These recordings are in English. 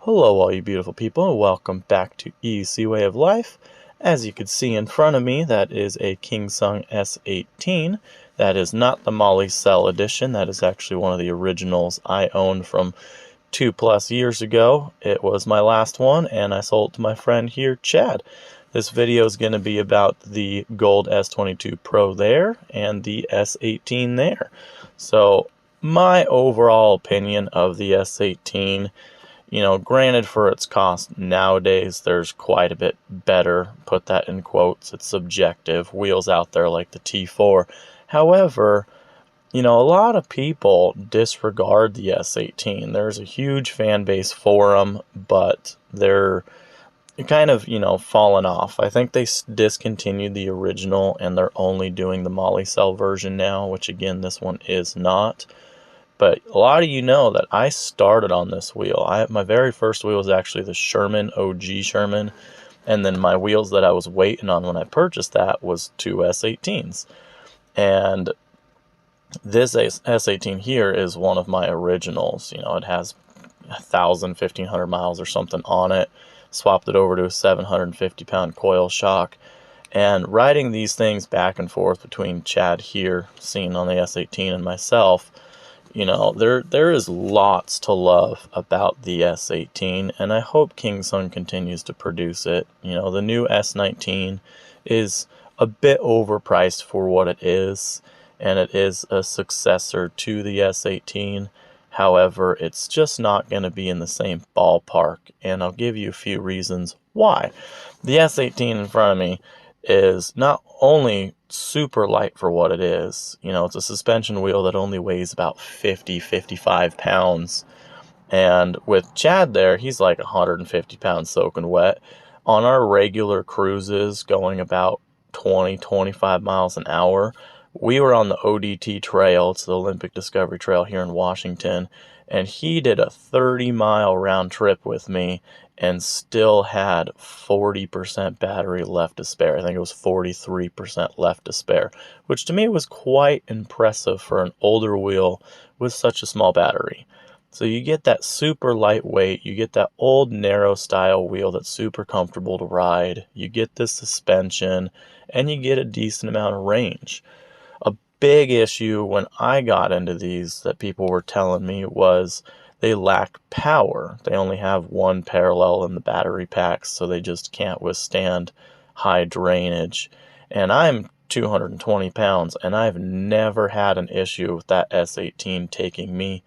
Hello all you beautiful people, and welcome back to EC Way of Life. As you can see in front of me, that is a Kingsong S18. That is not the Molly Cell edition. That is actually one of the originals I owned from 2+ years ago. It was my last one, and I sold it to my friend here, Chad. This video is going to be about the gold S22 Pro there and the S18 there. So my overall opinion of the S18, granted for its cost nowadays, there's quite a bit better, put that in quotes, it's subjective, wheels out there like the T4. However, a lot of people disregard the S18. There's a huge fan base for them, but they're kind of, fallen off. I think they discontinued the original and they're only doing the Molly Cell version now, which again, this one is not. But a lot of you know that I started on this wheel. My very first wheel was actually the Sherman OG Sherman, and then my wheels that I was waiting on when I purchased that was two S18s. And this S18 here is one of my originals. It has 1,500 miles or something on it. Swapped it over to a 750-pound coil shock. And riding these things back and forth between Chad here, seen on the S18, and myself, there is lots to love about the S18, and I hope Kingsong continues to produce it. The new S19 is a bit overpriced for what it is, and it is a successor to the S18. However, it's just not going to be in the same ballpark, and I'll give you a few reasons why. The S18 in front of me is not only super light for what it is. It's a suspension wheel that only weighs about 55 pounds. And with Chad there, he's like 150 pounds soaking wet. On our regular cruises going about 20-25 miles an hour, we were on the ODT trail. It's the Olympic Discovery Trail here in Washington. And he did a 30-mile round trip with me and still had 40% battery left to spare. I think it was 43% left to spare, which to me was quite impressive for an older wheel with such a small battery. So you get that super lightweight, you get that old narrow style wheel that's super comfortable to ride, you get this suspension, and you get a decent amount of range. A big issue when I got into these that people were telling me was they lack power. They only have one parallel in the battery packs, so they just can't withstand high drainage. And I'm 220 pounds, and I've never had an issue with that S18 taking me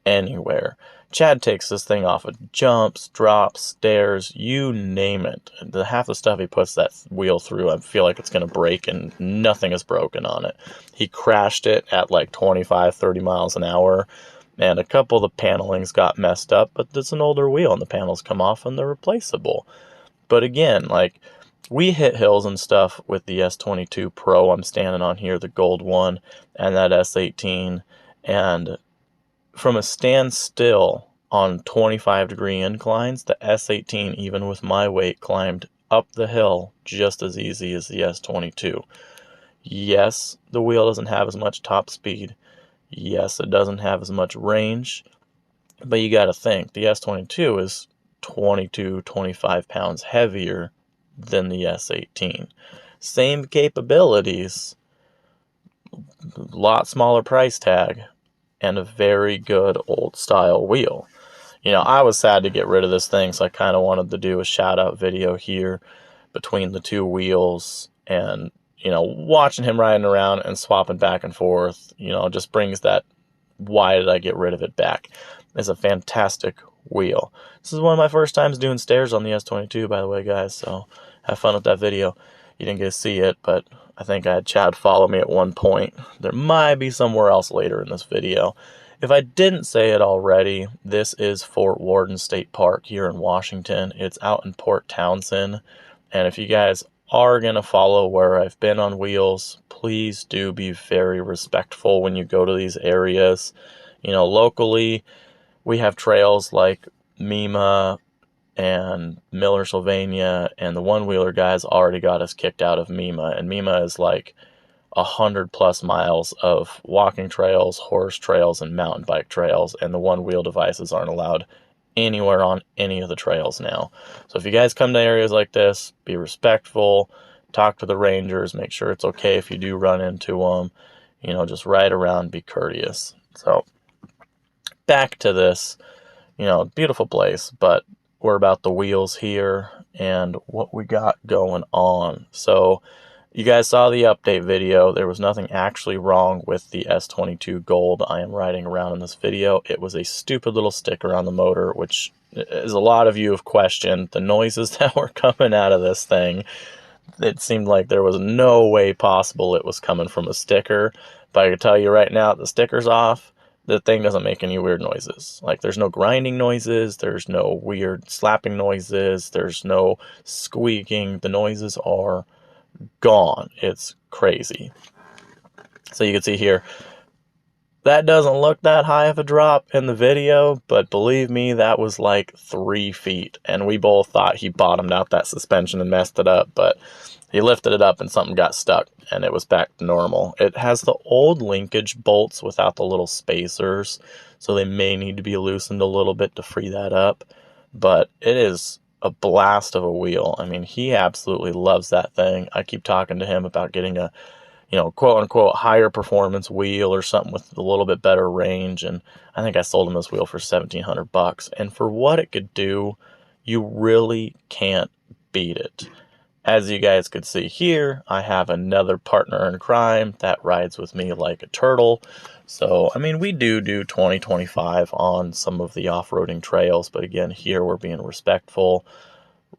anywhere. Chad takes this thing off of jumps, drops, stairs, you name it. Half the stuff he puts that wheel through, I feel like it's going to break, and nothing is broken on it. He crashed it at like 25-30 miles an hour. And a couple of the panelings got messed up, but it's an older wheel and the panels come off and they're replaceable. But again, we hit hills and stuff with the S22 Pro I'm standing on here, the gold one, and that S18. And from a standstill on 25-degree inclines, the S18, even with my weight, climbed up the hill just as easy as the S22. Yes, the wheel doesn't have as much top speed. Yes, it doesn't have as much range, but you got to think, the S22 is 22-25 pounds heavier than the S18. Same capabilities, lot smaller price tag, and a very good old style wheel. I was sad to get rid of this thing, so I kind of wanted to do a shout out video here between the two wheels, and watching him riding around and swapping back and forth, just brings that why did I get rid of it back. It's a fantastic wheel. This is one of my first times doing stairs on the S22, by the way, guys, so have fun with that video. You didn't get to see it, but I think I had Chad follow me at one point. There might be somewhere else later in this video. If I didn't say it already, this is Fort Worden State Park here in Washington. It's out in Port Townsend, and if you guys are going to follow where I've been on wheels, please do be very respectful when you go to these areas. Locally, we have trails like Mima and Miller, Sylvania, and the one-wheeler guys already got us kicked out of Mima, and Mima is like 100+ miles of walking trails, horse trails, and mountain bike trails, and the one-wheel devices aren't allowed anywhere on any of the trails now. So if you guys come to areas like this, be respectful, talk to the rangers, make sure it's okay if you do run into them, you know, just ride around, be courteous. So back to this, you know, beautiful place, but we're about the wheels here and what we got going on. So you guys saw the update video. There was nothing actually wrong with the S22 Gold I am riding around in this video. It was a stupid little sticker on the motor, which, as a lot of you have questioned, the noises that were coming out of this thing, it seemed like there was no way possible it was coming from a sticker. But I can tell you right now, the sticker's off. The thing doesn't make any weird noises. Like, there's no grinding noises, there's no weird slapping noises, there's no squeaking. The noises are gone. It's crazy. So you can see here, that doesn't look that high of a drop in the video, but believe me, that was like 3 feet, and we both thought he bottomed out that suspension and messed it up, but he lifted it up and something got stuck and it was back to normal. It has the old linkage bolts without the little spacers, so they may need to be loosened a little bit to free that up, but it is a blast of a wheel. I mean, he absolutely loves that thing. I keep talking to him about getting a, you know, quote unquote higher performance wheel or something with a little bit better range, and I think I sold him this wheel for $1,700, and for what it could do, you really can't beat it. As you guys could see here, I have another partner in crime that rides with me like a turtle. So, I mean, we do 20-25 on some of the off-roading trails, but again, here we're being respectful,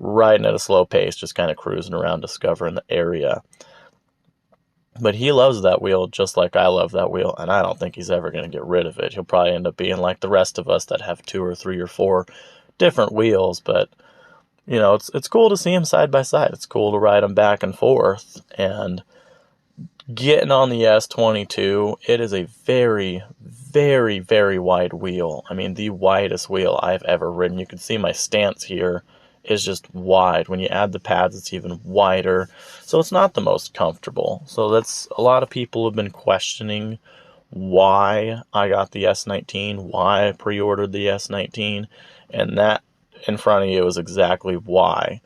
riding at a slow pace, just kind of cruising around, discovering the area. But he loves that wheel just like I love that wheel, and I don't think he's ever going to get rid of it. He'll probably end up being like the rest of us that have 2 or 3 or 4 different wheels, but you know, it's cool to see them side by side. It's cool to ride them back and forth. And getting on the S22, it is a very, very, very wide wheel. I mean, the widest wheel I've ever ridden. You can see my stance here is just wide. When you add the pads, it's even wider. So it's not the most comfortable. So that's, a lot of people have been questioning why I got the S19, why I pre-ordered the S19, and that in front of you is exactly why.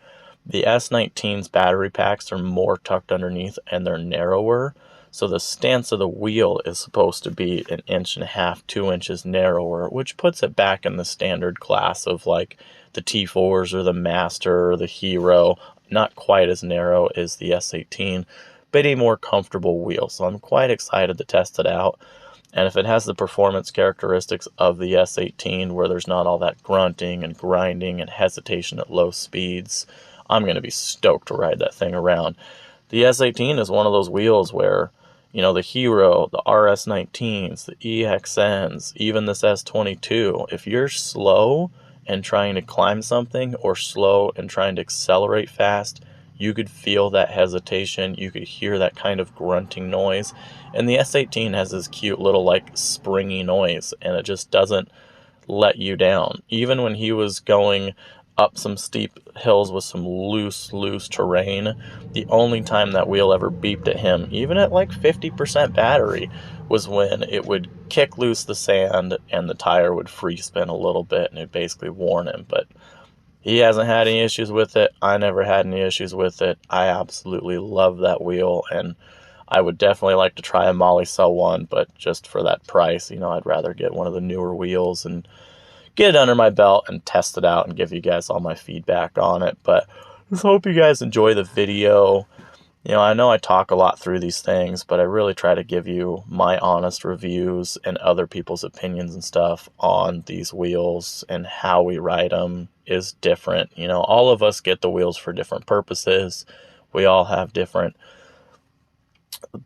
The S19's battery packs are more tucked underneath and they're narrower, so the stance of the wheel is supposed to be 1.5 inches, 2 inches narrower, which puts it back in the standard class of like the T4s or the Master or the Hero. Not quite as narrow as the S18, but a more comfortable wheel. So I'm quite excited to test it out. And if it has the performance characteristics of the S18, where there's not all that grunting and grinding and hesitation at low speeds, I'm going to be stoked to ride that thing around. The S18 is one of those wheels where, you know, the Hero, the RS19s, the EXNs, even this S22, if you're slow and trying to climb something or slow and trying to accelerate fast, you could feel that hesitation, you could hear that kind of grunting noise, and the S18 has this cute little like springy noise, and it just doesn't let you down. Even when he was going up some steep hills with some loose terrain, the only time that wheel ever beeped at him, even at like 50% battery, was when it would kick loose the sand and the tire would free spin a little bit, and it basically warn him. But he hasn't had any issues with it. I never had any issues with it. I absolutely love that wheel, and I would definitely like to try a Molly Cell one, but just for that price, you know, I'd rather get one of the newer wheels and get it under my belt and test it out and give you guys all my feedback on it. But I just hope you guys enjoy the video. You know I talk a lot through these things, but I really try to give you my honest reviews and other people's opinions and stuff on these wheels, and how we ride them is different. You know, all of us get the wheels for different purposes. We all have different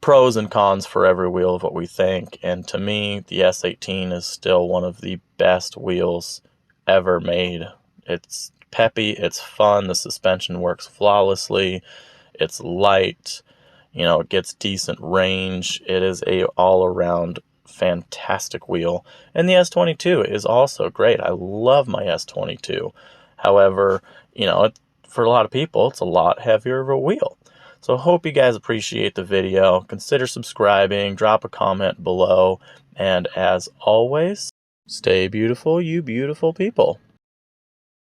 pros and cons for every wheel of what we think. And to me, the S18 is still one of the best wheels ever made. It's peppy, it's fun, the suspension works flawlessly. It's light, you know, it gets decent range. It is a all-around fantastic wheel. And the S22 is also great. I love my S22. However, you know, for a lot of people, it's a lot heavier of a wheel. So hope you guys appreciate the video. Consider subscribing, drop a comment below, and as always, stay beautiful, you beautiful people.